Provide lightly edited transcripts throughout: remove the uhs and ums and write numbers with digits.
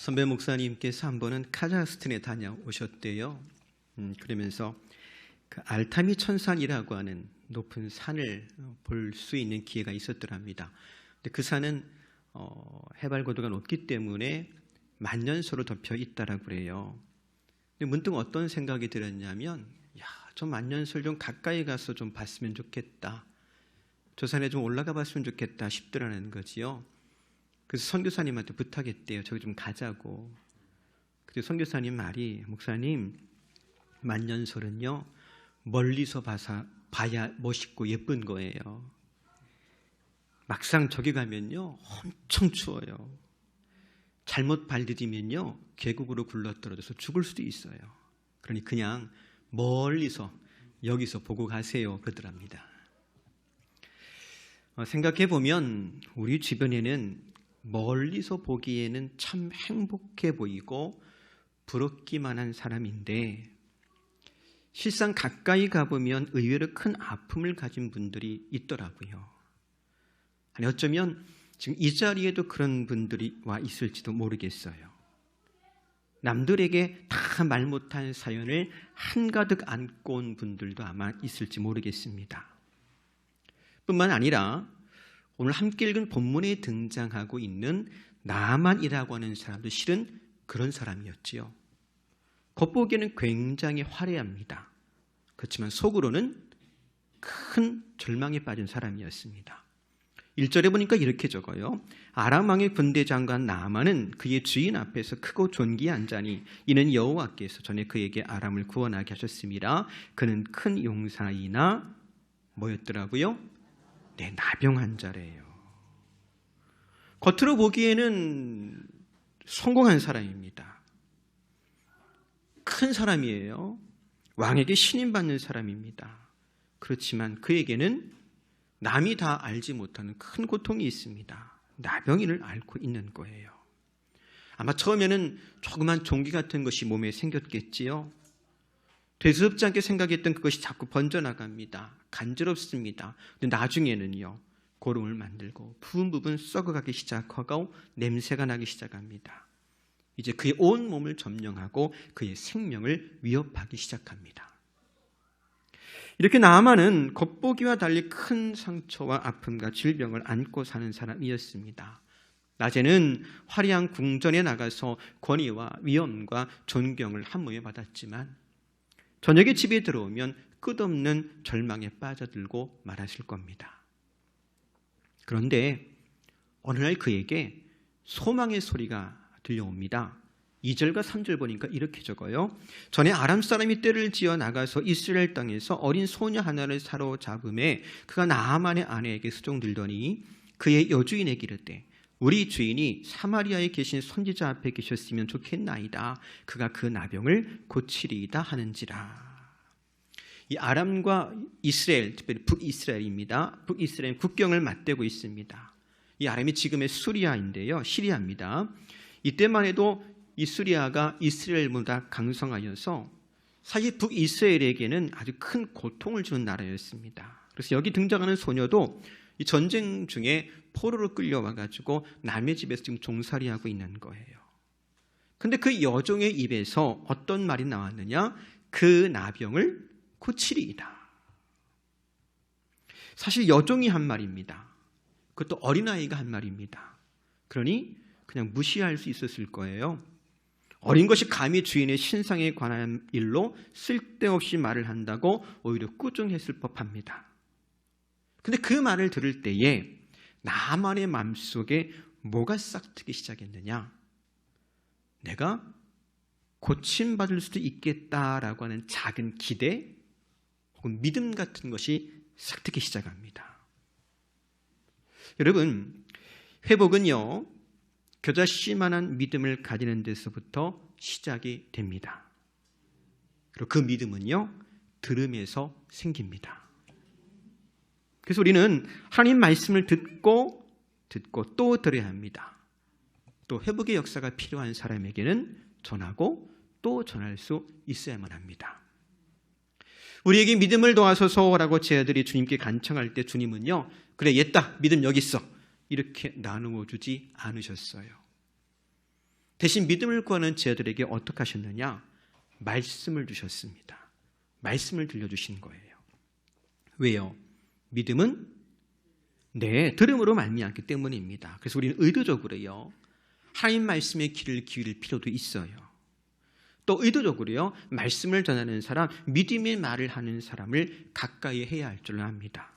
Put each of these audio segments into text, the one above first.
선배 목사님께서 한 번은 카자흐스탄에 다녀오셨대요. 그러면서 그 알타미 천산이라고 하는 높은 산을 볼 수 있는 기회가 있었더랍니다. 근데 그 산은 해발 고도가 높기 때문에 만년설로 덮여 있다라고 그래요. 근데 문득 어떤 생각이 들었냐면, 저 만년설 좀 가까이 가서 좀 봤으면 좋겠다. 저 산에 좀 올라가 봤으면 좋겠다 싶더라는 거지요. 그래서 선교사님한테 부탁했대요. 저기 좀 가자고. 그래서 선교사님 말이, 목사님, 만년설은요 멀리서 봐야 멋있고 예쁜 거예요. 막상 저기 가면요 엄청 추워요. 잘못 발디디면요 계곡으로 굴러떨어져서 죽을 수도 있어요. 그러니 그냥 멀리서 여기서 보고 가세요 그러더랍니다. 생각해보면 우리 주변에는 멀리서 보기에는 참 행복해 보이고 부럽기만 한 사람인데, 실상 가까이 가보면 의외로 큰 아픔을 가진 분들이 있더라고요. 아니, 어쩌면 지금 이 자리에도 그런 분들이 와 있을지도 모르겠어요. 남들에게 다 말 못한 사연을 한가득 안고 온 분들도 아마 있을지 모르겠습니다. 뿐만 아니라 오늘 함께 읽은 본문에 등장하고 있는 나만이라고 하는 사람도 실은 그런 사람이었지요. 겉보기에는 굉장히 화려합니다. 그렇지만 속으로는 큰 절망에 빠진 사람이었습니다. 1절에 보니까 이렇게 적어요. 아람 왕의 군대 장관 나만은 그의 주인 앞에서 크고 존귀한 자니 이는 여호와께서 전에 그에게 아람을 구원하게 하셨습니다. 그는 큰 용사이나 뭐였더라고요? 네, 나병한 자래요. 겉으로 보기에는 성공한 사람입니다. 큰 사람이에요. 왕에게 신임받는 사람입니다. 그렇지만 그에게는 남이 다 알지 못하는 큰 고통이 있습니다. 나병인을 앓고 있는 거예요. 아마 처음에는 조그만 종기 같은 것이 몸에 생겼겠지요. 되스럽지 않게 생각했던 그것이 자꾸 번져나갑니다. 간지럽습니다. 근데 나중에는요, 고름을 만들고 부분 부분 썩어가기 시작하고 냄새가 나기 시작합니다. 이제 그의 온 몸을 점령하고 그의 생명을 위협하기 시작합니다. 이렇게 나아만은 겉보기와 달리 큰 상처와 아픔과 질병을 안고 사는 사람이었습니다. 낮에는 화려한 궁전에 나가서 권위와 위엄과 존경을 한 몸에 받았지만 저녁에 집에 들어오면 끝없는 절망에 빠져들고 말았을 겁니다. 그런데 어느 날 그에게 소망의 소리가 들려옵니다. 2절과 3절 보니까 이렇게 적어요. 전에 아람 사람이 떼를 지어 나가서 이스라엘 땅에서 어린 소녀 하나를 사로잡음에 그가 나아만의 아내에게 수종들더니 그의 여주인에게 이르되 우리 주인이 사마리아에 계신 선지자 앞에 계셨으면 좋겠나이다. 그가 그 나병을 고치리이다 하는지라. 이 아람과 이스라엘, 특별히 북이스라엘입니다. 북이스라엘 국경을 맞대고 있습니다. 이 아람이 지금의 수리아인데요, 시리아입니다. 이때만 해도 이 수리아가 이스라엘보다 강성하여서 사실 북이스라엘에게는 아주 큰 고통을 주는 나라였습니다. 그래서 여기 등장하는 소녀도 이 전쟁 중에 포로로 끌려와가지고 남의 집에서 지금 종살이하고 있는 거예요. 근데 그 여종의 입에서 어떤 말이 나왔느냐? 그 나병을 고치리이다. 사실 여종이 한 말입니다. 그것도 어린아이가 한 말입니다. 그러니 그냥 무시할 수 있었을 거예요. 어린 것이 감히 주인의 신상에 관한 일로 쓸데없이 말을 한다고 오히려 꾸중했을 법합니다. 근데 그 말을 들을 때에 나만의 마음속에 뭐가 싹트기 시작했느냐? 내가 고침받을 수도 있겠다라고 하는 작은 기대 혹은 믿음 같은 것이 싹트기 시작합니다. 여러분, 회복은요, 겨자씨만한 믿음을 가지는 데서부터 시작이 됩니다. 그리고 그 믿음은요, 들음에서 생깁니다. 그래서 우리는 하나님 말씀을 듣고 또 들어야 합니다. 또 회복의 역사가 필요한 사람에게는 전하고 또 전할 수 있어야만 합니다. 우리에게 믿음을 도와소서라고 제 아들이 주님께 간청할 때 주님은요, 그래 옛다, 믿음 여기 있어, 이렇게 나누어 주지 않으셨어요. 대신 믿음을 구하는 제자들에게 어떻게 하셨느냐? 말씀을 주셨습니다. 말씀을 들려주신 거예요. 왜요? 믿음은 들음으로 말미암기 때문입니다. 그래서 우리는 의도적으로요, 하나님 말씀에 귀를 기울일 필요도 있어요. 또 의도적으로요, 말씀을 전하는 사람, 믿음의 말을 하는 사람을 가까이 해야 할 줄로 압니다.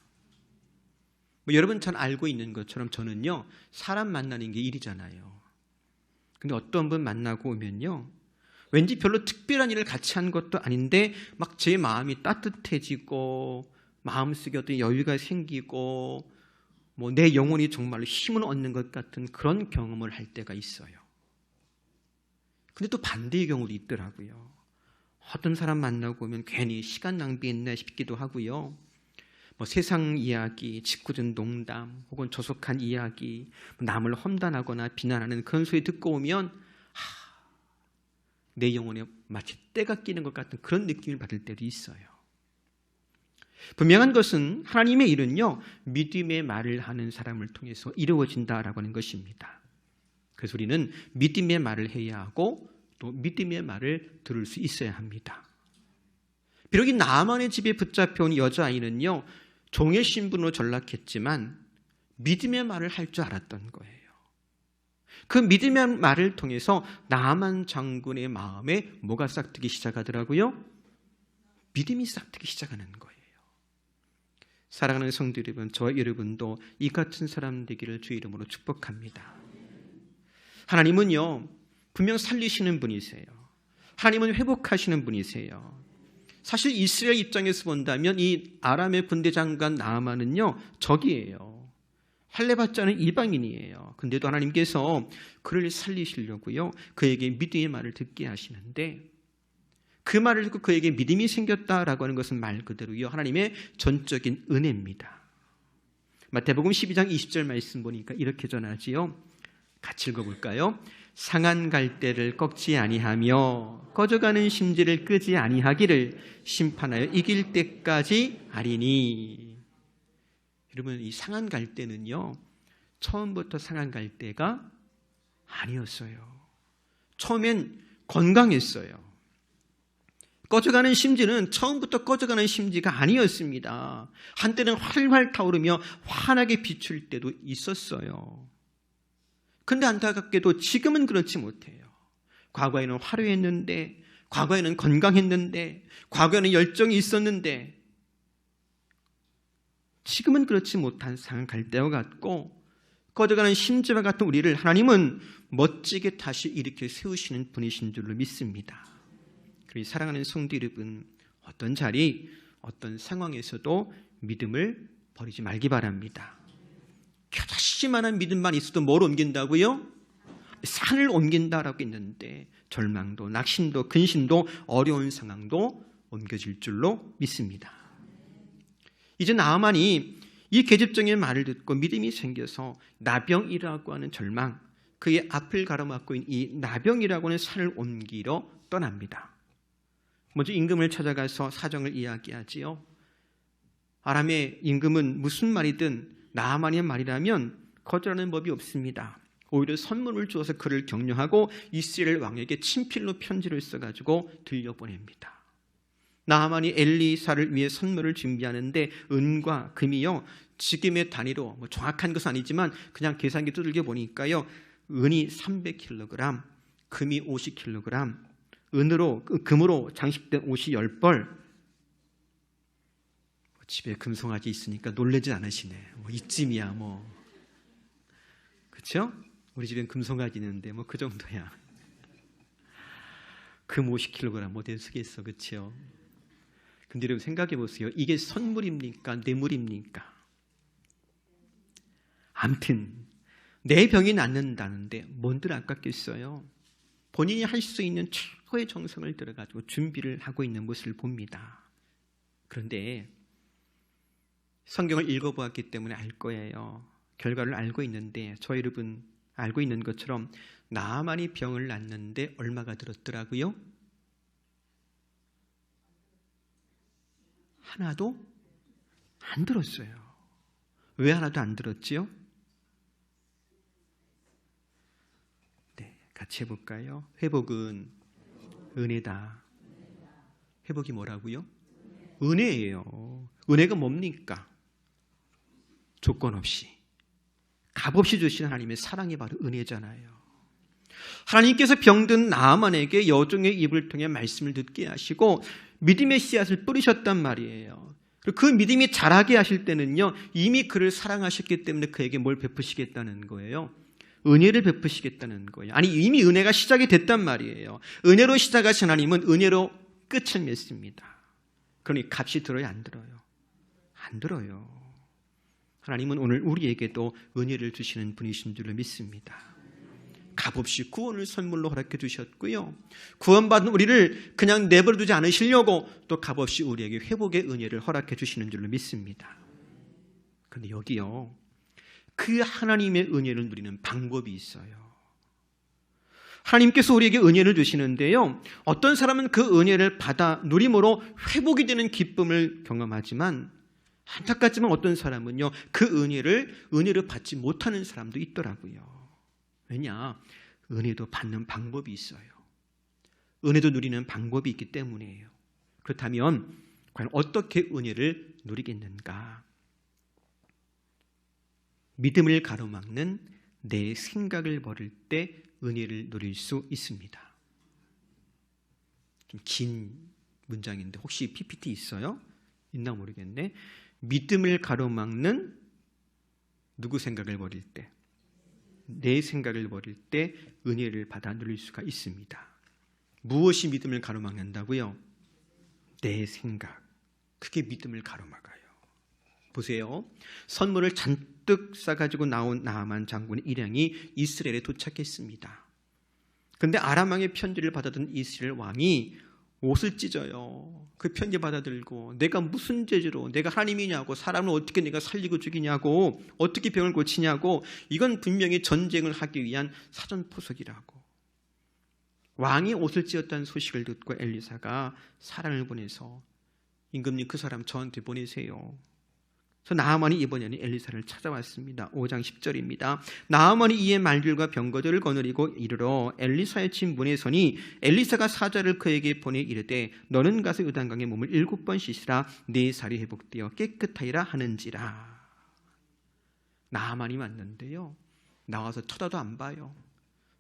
여러분 잘 알고 있는 것처럼 저는요, 사람 만나는 게 일이잖아요. 근데 어떤 분 만나고 오면요, 왠지 별로 특별한 일을 같이 한 것도 아닌데 막 제 마음이 따뜻해지고 마음속에 어떤 여유가 생기고 내 영혼이 정말로 힘을 얻는 것 같은 그런 경험을 할 때가 있어요. 근데 또 반대의 경우도 있더라고요. 어떤 사람 만나고 오면 괜히 시간 낭비했나 싶기도 하고요. 세상 이야기, 짓궂은 농담, 혹은 조속한 이야기, 남을 험담하거나 비난하는 그런 소리 듣고 오면 내 영혼에 마치 때가 끼는 것 같은 그런 느낌을 받을 때도 있어요. 분명한 것은 하나님의 일은요, 믿음의 말을 하는 사람을 통해서 이루어진다라고 하는 것입니다. 그래서 우리는 믿음의 말을 해야 하고 또 믿음의 말을 들을 수 있어야 합니다. 비록 이 나만의 집에 붙잡혀온 여자아이는요, 종의 신분으로 전락했지만 믿음의 말을 할 줄 알았던 거예요. 그 믿음의 말을 통해서 나만 장군의 마음에 뭐가 싹트기 시작하더라고요? 믿음이 싹트기 시작하는 거예요. 사랑하는 성도 여러분, 저와 여러분도 이 같은 사람 되기를 주의 이름으로 축복합니다. 하나님은요, 분명 살리시는 분이세요. 하나님은 회복하시는 분이세요. 사실 이스라엘 입장에서 본다면 이 아람의 군대 장관 나아만은요, 적이에요. 할례받지 않은 이방인이에요. 근데도 하나님께서 그를 살리시려고요, 그에게 믿음의 말을 듣게 하시는데, 그 말을 듣고 그에게 믿음이 생겼다라고 하는 것은 말 그대로요, 하나님의 전적인 은혜입니다. 마태복음 12장 20절 말씀 보니까 이렇게 전하지요. 같이 읽어볼까요? 상한 갈대를 꺾지 아니하며 꺼져가는 심지를 끄지 아니하기를 심판하여 이길 때까지 하리니. 여러분, 이 상한 갈대는요, 처음부터 상한 갈대가 아니었어요. 처음엔 건강했어요. 꺼져가는 심지는 처음부터 꺼져가는 심지가 아니었습니다. 한때는 활활 타오르며 환하게 비출 때도 있었어요. 근데 안타깝게도 지금은 그렇지 못해요. 과거에는 화려했는데, 과거에는 건강했는데, 과거에는 열정이 있었는데, 지금은 그렇지 못한 상한 갈대와 같고, 꺼져가는 심지와 같은 우리를 하나님은 멋지게 다시 일으켜 세우시는 분이신 줄로 믿습니다. 그리고 사랑하는 성도 여러분, 어떤 자리, 어떤 상황에서도 믿음을 버리지 말기 바랍니다. 겨자씨만한 믿음만 있어도 뭘 옮긴다고요? 산을 옮긴다라고 했는데 절망도, 낙심도, 근심도, 어려운 상황도 옮겨질 줄로 믿습니다. 이제 나아만이 이 계집종의 말을 듣고 믿음이 생겨서 나병이라고 하는 절망, 그의 앞을 가로막고 있는 이 나병이라고 하는 산을 옮기러 떠납니다. 먼저 임금을 찾아가서 사정을 이야기하지요. 아람의 임금은 무슨 말이든 나아만의 말이라면 거절하는 법이 없습니다. 오히려 선물을 주어서 그를 격려하고 이스라엘 왕에게 친필로 편지를 써가지고 들려보냅니다. 나아만이 엘리사를 위해 선물을 준비하는데 은과 금이요, 지금의 단위로 정확한 것은 아니지만 그냥 계산기 두들겨 보니까요, 은이 300kg, 금이 50kg, 금으로 장식된 옷이 10벌. 집에 금송아지 있으니까 놀라지 않으시네. 이쯤이야 그렇죠? 우리 집엔 금송아지 있는데 그 정도야. 금 50kg 어디 쓰겠어, 그렇죠? 근데 여러분 생각해 보세요. 이게 선물입니까, 뇌물입니까? 아무튼 내 병이 낫는다는데 뭔들 아깝겠어요? 본인이 할 수 있는 최고의 정성을 들어가지고 준비를 하고 있는 모습을 봅니다. 그런데 성경을 읽어보았기 때문에 알 거예요. 결과를 알고 있는데 저 여러분 알고 있는 것처럼 나아만이 병을 낫는데 얼마가 들었더라고요? 하나도 안 들었어요. 왜 하나도 안 들었지요? 같이 해볼까요? 회복은 은혜다. 회복이 뭐라고요? 은혜예요. 은혜가 뭡니까? 조건 없이, 값 없이 주신 하나님의 사랑이 바로 은혜잖아요. 하나님께서 병든 나아만에게 여종의 입을 통해 말씀을 듣게 하시고 믿음의 씨앗을 뿌리셨단 말이에요. 그 믿음이 자라게 하실 때는요, 이미 그를 사랑하셨기 때문에 그에게 뭘 베푸시겠다는 거예요? 은혜를 베푸시겠다는 거예요. 아니, 이미 은혜가 시작이 됐단 말이에요. 은혜로 시작하신 하나님은 은혜로 끝을 맺습니다. 그러니 값이 들어요, 안 들어요? 안 들어요. 하나님은 오늘 우리에게도 은혜를 주시는 분이신 줄로 믿습니다. 값없이 구원을 선물로 허락해 주셨고요, 구원받은 우리를 그냥 내버려 두지 않으시려고 또 값없이 우리에게 회복의 은혜를 허락해 주시는 줄로 믿습니다. 그런데 여기요, 그 하나님의 은혜를 누리는 방법이 있어요. 하나님께서 우리에게 은혜를 주시는데요, 어떤 사람은 그 은혜를 받아 누림으로 회복이 되는 기쁨을 경험하지만, 안타깝지만 어떤 사람은요, 그 은혜를 받지 못하는 사람도 있더라고요. 왜냐? 은혜도 받는 방법이 있어요. 은혜도 누리는 방법이 있기 때문이에요. 그렇다면 과연 어떻게 은혜를 누리겠는가? 믿음을 가로막는 내 생각을 버릴 때 은혜를 누릴 수 있습니다. 좀 긴 문장인데 혹시 PPT 있어요? 있나 모르겠네. 믿음을 가로막는 누구 생각을 버릴 때? 내 생각을 버릴 때 은혜를 받아 누릴 수가 있습니다. 무엇이 믿음을 가로막는다고요? 내 생각. 그게 믿음을 가로막아요. 보세요. 선물을 잔뜩 싸가지고 나온 나아만 장군의 일행이 이스라엘에 도착했습니다. 그런데 아람 왕의 편지를 받아든 이스라엘 왕이 옷을 찢어요. 그 편지 받아들고 내가 무슨 죄로, 내가 하나님이냐고, 사람을 어떻게 내가 살리고 죽이냐고, 어떻게 병을 고치냐고, 이건 분명히 전쟁을 하기 위한 사전포석이라고. 왕이 옷을 찢었다는 소식을 듣고 엘리사가 사람을 보내서 임금님 그 사람 저한테 보내세요. 그래서 나아만이 이번에는 엘리사를 찾아왔습니다. 5장 10절입니다. 나아만이 이에 말들과 병거들을 거느리고 이르러 엘리사의 집 문에 서니 엘리사가 사자를 그에게 보내 이르되 너는 가서 요단강에 몸을 7번 씻으라 네 살이 회복되어 깨끗하리라 하는지라. 나아만이 왔는데요, 나와서 쳐다도 안 봐요.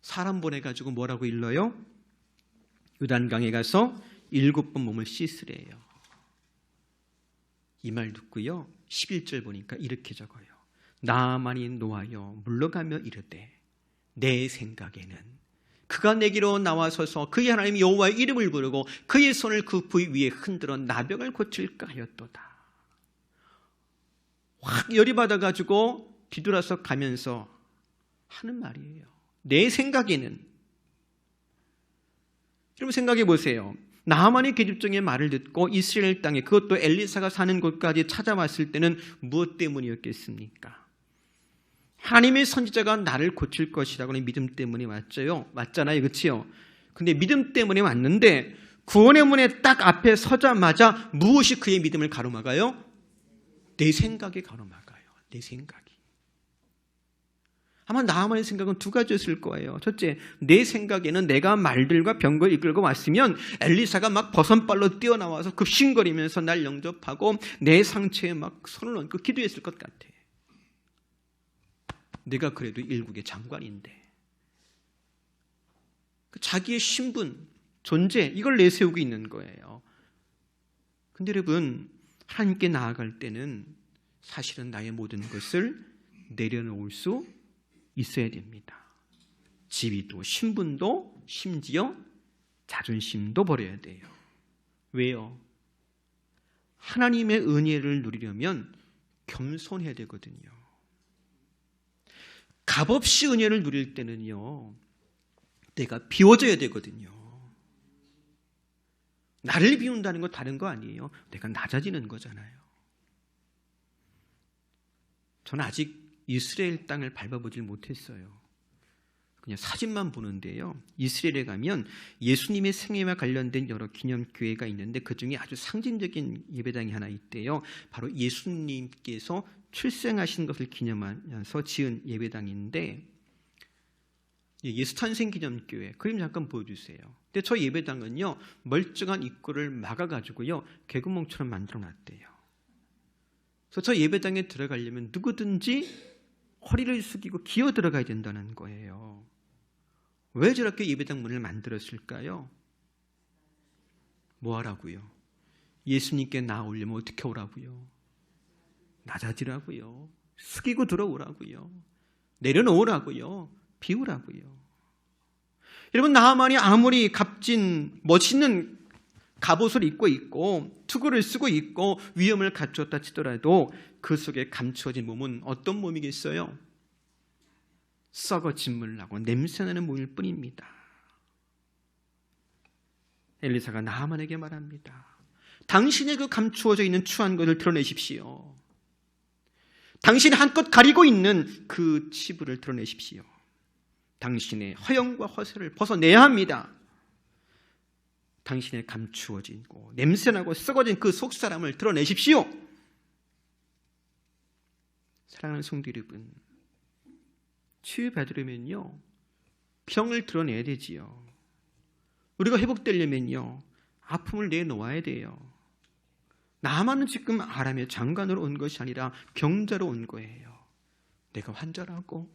사람 보내가지고 뭐라고 일러요? 요단강에 가서 7번 몸을 씻으래요. 이 말 듣고요, 11절 보니까 이렇게 적어요. 나아만이 노하여 물러가며 이르되 내 생각에는 그가 내게로 나와서서 그의 하나님 여호와의 이름을 부르고 그의 손을 그 부위 위에 흔들어 나병을 고칠까 하였도다. 확 열이 받아가지고 뒤돌아서 가면서 하는 말이에요. 내 생각에는. 여러분 생각해 보세요. 나아만이 계집종의 말을 듣고 이스라엘 땅에, 그것도 엘리사가 사는 곳까지 찾아왔을 때는 무엇 때문이었겠습니까? 하나님의 선지자가 나를 고칠 것이라고 하는 믿음 때문에 왔잖아요. 그렇지요? 근데 믿음 때문에 왔는데 구원의 문에 딱 앞에 서자마자 무엇이 그의 믿음을 가로막아요? 내 생각이 가로막아요. 내 생각이. 아마 나아만의 생각은 두 가지였을 거예요. 첫째, 내 생각에는 내가 말들과 병거를 이끌고 왔으면 엘리사가 막 버선발로 뛰어나와서 급신거리면서 날 영접하고 내 상처에 막 손을 얹고 기도했을 것 같아. 내가 그래도 일국의 장관인데. 자기의 신분, 존재, 이걸 내세우고 있는 거예요. 근데 여러분, 하나님께 나아갈 때는 사실은 나의 모든 것을 내려놓을 수 있어야 됩니다. 지위도 신분도 심지어 자존심도 버려야 돼요. 왜요? 하나님의 은혜를 누리려면 겸손해야 되거든요. 값없이 은혜를 누릴 때는요, 내가 비워져야 되거든요. 나를 비운다는 건 다른 거 아니에요. 내가 낮아지는 거잖아요. 저는 아직 이스라엘 땅을 밟아보질 못했어요. 그냥 사진만 보는데요, 이스라엘에 가면 예수님의 생애와 관련된 여러 기념교회가 있는데 그 중에 아주 상징적인 예배당이 하나 있대요. 바로 예수님께서 출생하신 것을 기념하면서 지은 예배당인데 예수 탄생 기념교회 그림 잠깐 보여주세요. 근데 저 예배당은요 멀쩡한 입구를 막아가지고요 개구멍처럼 만들어놨대요. 그래서 저 예배당에 들어가려면 누구든지 허리를 숙이고 기어 들어가야 된다는 거예요. 왜 저렇게 예배당 문을 만들었을까요? 뭐 하라고요? 예수님께 나오려면 어떻게 오라고요? 낮아지라고요. 숙이고 들어오라고요. 내려놓으라고요. 비우라고요. 여러분, 나하만이 아무리 값진 멋있는 갑옷을 입고 있고 투구를 쓰고 있고 위엄을 갖추었다 치더라도 그 속에 감추어진 몸은 어떤 몸이겠어요? 썩어 진물나고 냄새나는 몸일 뿐입니다. 엘리사가 나하만에게 말합니다. 당신의 그 감추어져 있는 추한 것을 드러내십시오. 당신이 한껏 가리고 있는 그 치부를 드러내십시오. 당신의 허영과 허세를 벗어내야 합니다. 당신의 감추어지고 냄새나고 썩어진 그 속사람을 드러내십시오. 사랑하는 성도 여러분, 치유받으려면요 병을 드러내야 되지요. 우리가 회복되려면요 아픔을 내놓아야 돼요. 나만은 지금 아람의 장관으로 온 것이 아니라 병자로 온 거예요. 내가 환자라고,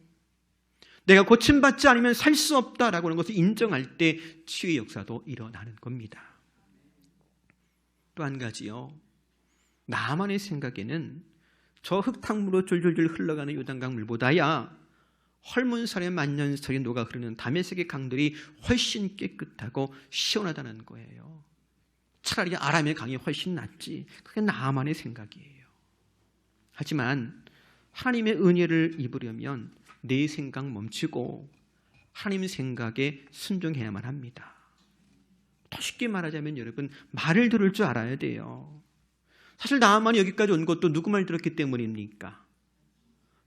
내가 고침받지 않으면 살 수 없다라고 하는 것을 인정할 때 치유의 역사도 일어나는 겁니다. 또 한 가지요, 나만의 생각에는 저 흙탕물로 줄줄줄 흘러가는 요단강 물보다야 헐문살의 만년설이 녹아 흐르는 다메섹의 강들이 훨씬 깨끗하고 시원하다는 거예요. 차라리 아람의 강이 훨씬 낫지. 그게 나만의 생각이에요. 하지만 하나님의 은혜를 입으려면 내 생각 멈추고 하나님 생각에 순종해야만 합니다. 더 쉽게 말하자면 여러분, 말을 들을 줄 알아야 돼요. 사실 나만이 여기까지 온 것도 누구 말 들었기 때문입니까?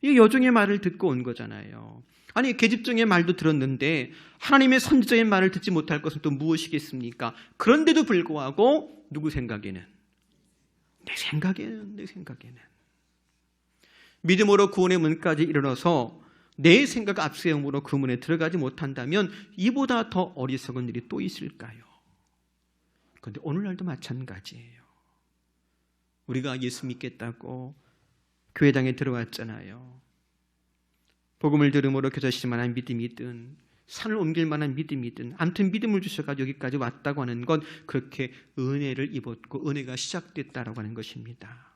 이 여종의 말을 듣고 온 거잖아요. 아니, 계집종의 말도 들었는데 하나님의 선지자의 말을 듣지 못할 것은 또 무엇이겠습니까? 그런데도 불구하고 누구 생각에는? 내 생각에는 믿음으로 구원의 문까지 이르러서 내 생각 앞세움으로 그 문에 들어가지 못한다면 이보다 더 어리석은 일이 또 있을까요? 그런데 오늘날도 마찬가지예요. 우리가 예수 믿겠다고 교회당에 들어왔잖아요. 복음을 들음으로 겨자씨를 만한 믿음이든 산을 옮길 만한 믿음이든 아무튼 믿음을 주셔가지고 여기까지 왔다고 하는 건 그렇게 은혜를 입었고 은혜가 시작됐다라고 하는 것입니다.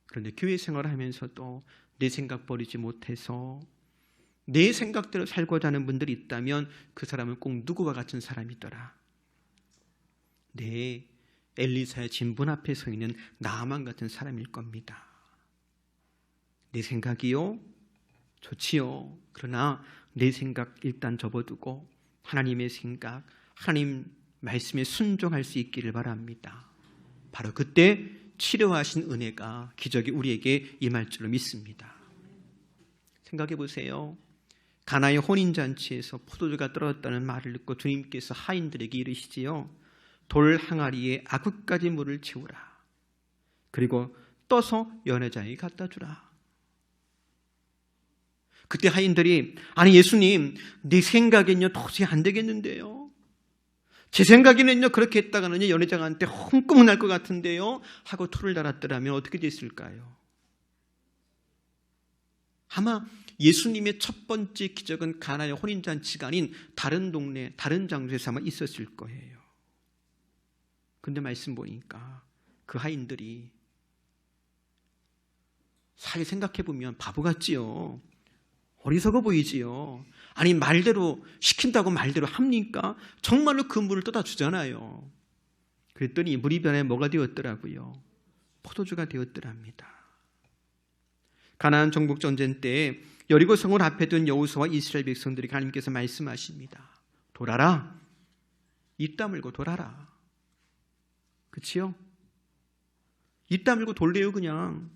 그런데 교회 생활을 하면서도 내 생각 버리지 못해서 내 생각대로 살고자 하는 분들이 있다면 그 사람은 꼭 누구와 같은 사람이더라. 내 엘리사의 진분 앞에 서 있는 나만 같은 사람일 겁니다. 내 생각이요? 좋지요. 그러나 내 생각 일단 접어두고 하나님의 생각, 하나님 말씀에 순종할 수 있기를 바랍니다. 바로 그때 치료하신 은혜가 기적이 우리에게 임할 줄로 믿습니다. 생각해 보세요. 가나의 혼인잔치에서 포도주가 떨어졌다는 말을 듣고 주님께서 하인들에게 이르시지요. 돌 항아리에 아구까지 물을 채우라. 그리고 떠서 연회장에 갖다 주라. 그때 하인들이 아니 예수님, 내 생각엔요 도저히 안 되겠는데요. 제 생각에는요 그렇게 했다가는 연회장한테 홍금을 날 것 같은데요 하고 토를 달았더라면 어떻게 됐을까요? 아마 예수님의 첫 번째 기적은 가나의 혼인잔치가 아닌 다른 동네, 다른 장소에서 아마 있었을 거예요. 근데 말씀 보니까 그 하인들이 사실 생각해보면 바보 같지요. 어리석어 보이지요. 아니 말대로 시킨다고 말대로 합니까? 정말로 그 물을 떠다 주잖아요. 그랬더니 물이 변해 뭐가 되었더라고요? 포도주가 되었더랍니다. 가나안 정복 전쟁 때 여리고 성을 앞에 둔 여호수아와 이스라엘 백성들이 하나님께서 말씀하십니다. 돌아라. 입 다물고 돌아라. 그치요? 입 다물고 돌래요 그냥.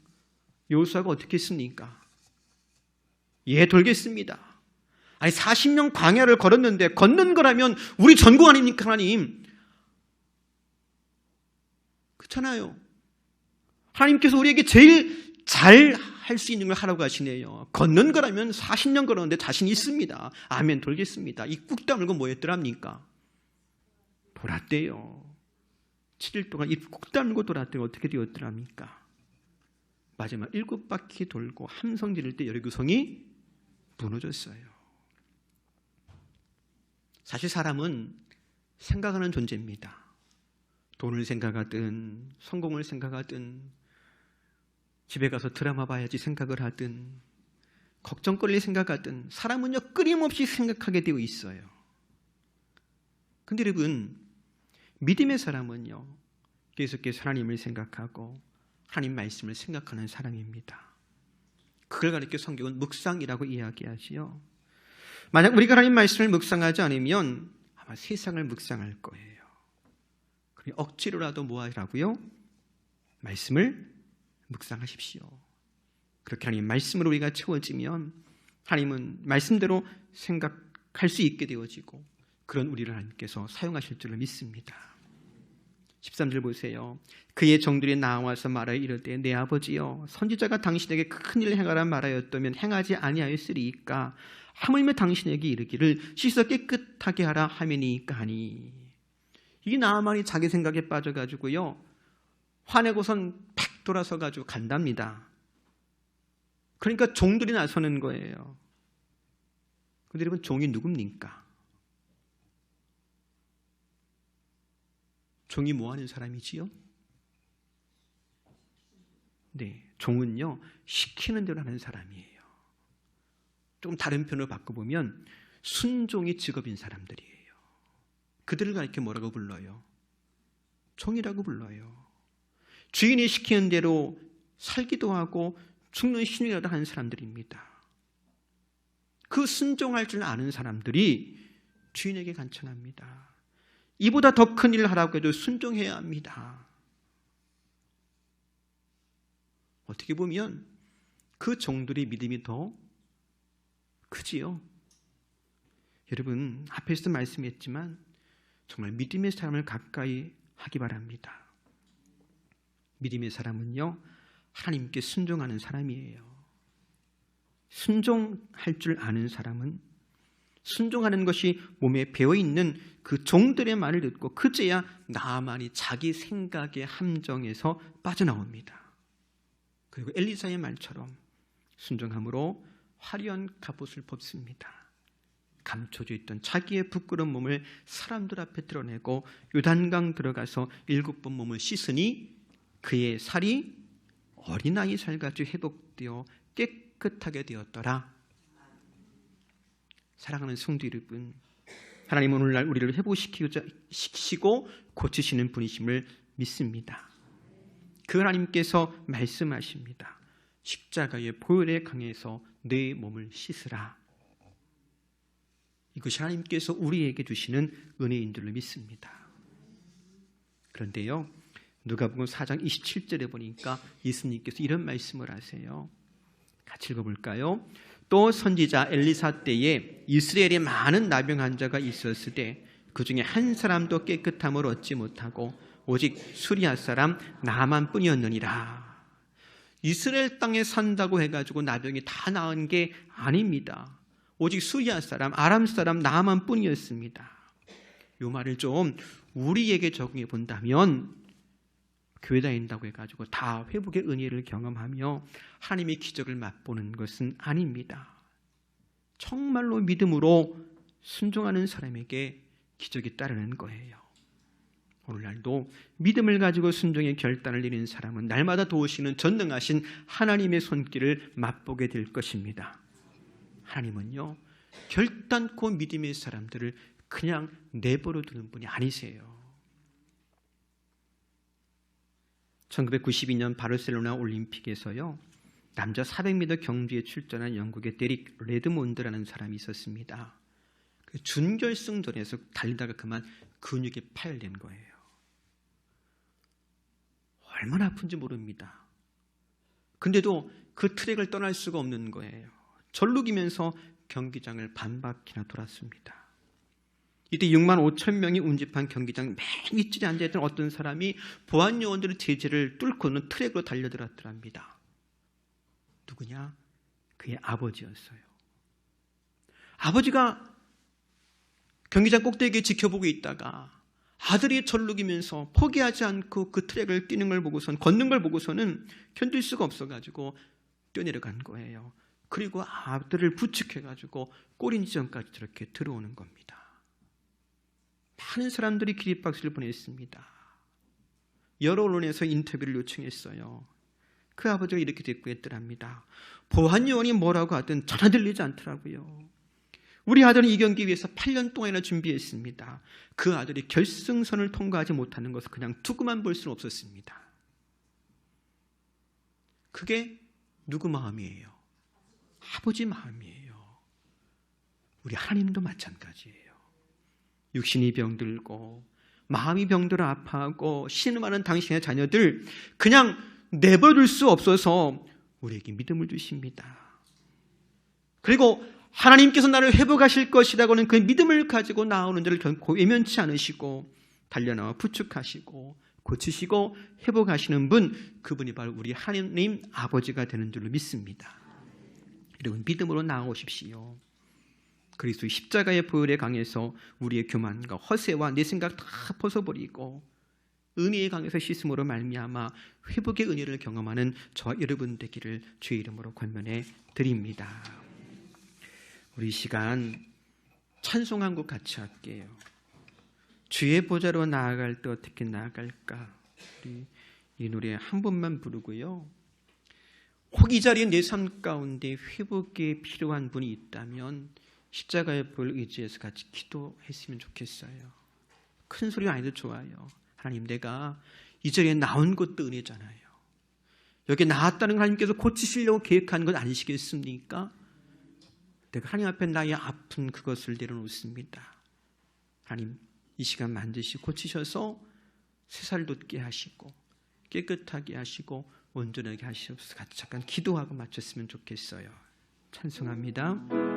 여호수아가 어떻게 했습니까? 예, 돌겠습니다. 아니 40년 광야를 걸었는데 걷는 거라면 우리 전국 아닙니까 하나님? 그렇잖아요. 하나님께서 우리에게 제일 잘 할 수 있는 걸 하라고 하시네요. 걷는 거라면 40년 걸었는데 자신 있습니다. 아멘 돌겠습니다. 이 꾹 다물고 뭐 했더랍니까? 돌았대요. 7일 동안 이 꾹 다물고 돌았대요. 어떻게 되었더랍니까? 마지막 7바퀴 돌고 함성 지를 때 여리고성이 무너졌어요. 사실 사람은 생각하는 존재입니다. 돈을 생각하든 성공을 생각하든 집에 가서 드라마 봐야지 생각을 하든 걱정거리를 생각하든 사람은요 끊임없이 생각하게 되어 있어요. 근데 여러분 믿음의 사람은요 계속해서 하나님을 생각하고 하나님 말씀을 생각하는 사람입니다. 그걸 가리켜 성경은 묵상이라고 이야기하지요. 만약 우리가 하나님 말씀을 묵상하지 않으면 아마 세상을 묵상할 거예요. 그러니 억지로라도 뭐 하라고요? 말씀을 묵상하십시오. 그렇게 하나님 말씀으로 우리가 채워지면 하나님은 말씀대로 생각할 수 있게 되어지고 그런 우리를 하나님께서 사용하실 줄을 믿습니다. 13절 보세요. 그의 종들이 나와서 말하여 이르되 내 아버지여 선지자가 당신에게 큰 일을 행하라 말하였다면 행하지 아니하였으리이까 하물며 당신에게 이르기를 씻어 깨끗하게 하라 하매니이까 하니. 이 나아만이 자기 생각에 빠져가지고요 화내고선 팍 돌아서 가지고 간답니다. 그러니까 종들이 나서는 거예요. 그런데 여러분 종이 누굽니까? 종이 뭐 하는 사람이지요? 네, 종은요 시키는 대로 하는 사람이에요. 조금 다른 표현으로 바꿔보면 순종이 직업인 사람들이에요. 그들을 가리켜 뭐라고 불러요? 종이라고 불러요. 주인이 시키는 대로 살기도 하고 죽는 신이라도 하는 사람들입니다. 그 순종할 줄 아는 사람들이 주인에게 간청합니다. 이보다 더 큰 일을 하라고 해도 순종해야 합니다. 어떻게 보면 그 종들의 믿음이 더 크지요. 여러분 앞에서도 말씀했지만 정말 믿음의 사람을 가까이 하기 바랍니다. 믿음의 사람은요 하나님께 순종하는 사람이에요. 순종할 줄 아는 사람은 순종하는 것이 몸에 배어있는 그 종들의 말을 듣고 그제야 나아만이 자기 생각의 함정에서 빠져나옵니다. 그리고 엘리사의 말처럼 순종함으로 화려한 갑옷을 벗습니다. 감춰져 있던 자기의 부끄러운 몸을 사람들 앞에 드러내고 요단강 들어가서 7번 몸을 씻으니 그의 살이 어린아이 살같이 회복되어 깨끗하게 되었더라. 사랑하는 성도 여러분, 하나님은 오늘날 우리를 회복시키고 고치시는 분이심을 믿습니다. 그 하나님께서 말씀하십니다. 십자가의 보혈에 강해서 내 몸을 씻으라. 이것이 하나님께서 우리에게 주시는 은혜인 줄로 믿습니다. 그런데요 누가복음 4장 27절에 보니까 예수님께서 이런 말씀을 하세요. 같이 읽어볼까요? 또 선지자 엘리사 때에 이스라엘에 많은 나병 환자가 있었을 때 그 중에 한 사람도 깨끗함을 얻지 못하고 오직 수리아 사람 나만 뿐이었느니라. 이스라엘 땅에 산다고 해가지고 나병이 다 나은 게 아닙니다. 오직 수리아 사람, 아람 사람 나만 뿐이었습니다. 이 말을 좀 우리에게 적용해 본다면 교회 다닌다고 해가지고 다 회복의 은혜를 경험하며 하나님의 기적을 맛보는 것은 아닙니다. 정말로 믿음으로 순종하는 사람에게 기적이 따르는 거예요. 오늘날도 믿음을 가지고 순종의 결단을 내리는 사람은 날마다 도우시는 전능하신 하나님의 손길을 맛보게 될 것입니다. 하나님은요 결단코 믿음의 사람들을 그냥 내버려 두는 분이 아니세요. 1992년 바르셀로나 올림픽에서요 남자 400m 경주에 출전한 영국의 데릭 레드몬드라는 사람이 있었습니다. 그 준결승전에서 달리다가 그만 근육이 파열된 거예요. 얼마나 아픈지 모릅니다. 근데도 그 트랙을 떠날 수가 없는 거예요. 절룩이면서 경기장을 반바퀴나 돌았습니다. 이때 6만 5천 명이 운집한 경기장 맨 윗줄에 앉아있던 어떤 사람이 보안 요원들의 제재를 뚫고는 트랙으로 달려들었더랍니다. 누구냐? 그의 아버지였어요. 아버지가 경기장 꼭대기에 지켜보고 있다가 아들이 절룩이면서 포기하지 않고 그 트랙을 뛰는 걸 보고선, 걷는 걸 보고서는 견딜 수가 없어가지고 뛰어내려간 거예요. 그리고 아들을 부축해가지고 꼬린 지점까지 저렇게 들어오는 겁니다. 많은 사람들이 기립박수를 보냈습니다. 여러 언론에서 인터뷰를 요청했어요. 그 아버지가 이렇게 대꾸했더랍니다. 보안 요원이 뭐라고 하든 전혀 들리지 않더라고요. 우리 아들은 이 경기 위해서 8년 동안이나 준비했습니다. 그 아들이 결승선을 통과하지 못하는 것을 그냥 두고만 볼 수는 없었습니다. 그게 누구 마음이에요? 아버지 마음이에요. 우리 하나님도 마찬가지예요. 육신이 병들고 마음이 병들어 아파하고 신음하는 당신의 자녀들 그냥 내버릴 수 없어서 우리에게 믿음을 주십니다. 그리고 하나님께서 나를 회복하실 것이라고는 그 믿음을 가지고 나오는 자를 결코 외면치 않으시고 달려나와 부축하시고 고치시고 회복하시는 분, 그분이 바로 우리 하나님 아버지가 되는 줄로 믿습니다. 여러분, 믿음으로 나아오십시오. 그리스도의 십자가의 보혈에 강해서 우리의 교만과 허세와 내 생각 다 벗어버리고 은혜의 강에서 씻음으로 말미암아 회복의 은혜를 경험하는 저와 여러분 되기를 주의 이름으로 권면해 드립니다. 우리 시간 찬송 한 곡 같이 할게요. 주의 보좌로 나아갈 때 어떻게 나아갈까? 우리 이 노래 한 번만 부르고요. 혹 이 자리에 내 삶 가운데 회복에 필요한 분이 있다면 십자가의 보혈 의지해서 같이 기도했으면 좋겠어요. 큰 소리가 아니도 좋아요. 하나님, 내가 이 자리에 나온 것도 은혜잖아요. 여기 나왔다는 걸 하나님께서 고치시려고 계획한 것 아니시겠습니까? 내가 하나님 앞에 나의 아픈 그것을 내려놓습니다. 하나님, 이 시간 만드시 고치셔서 새살 돋게 하시고 깨끗하게 하시고 온전하게 하시옵소서. 같이 잠깐 기도하고 마쳤으면 좋겠어요. 찬송합니다.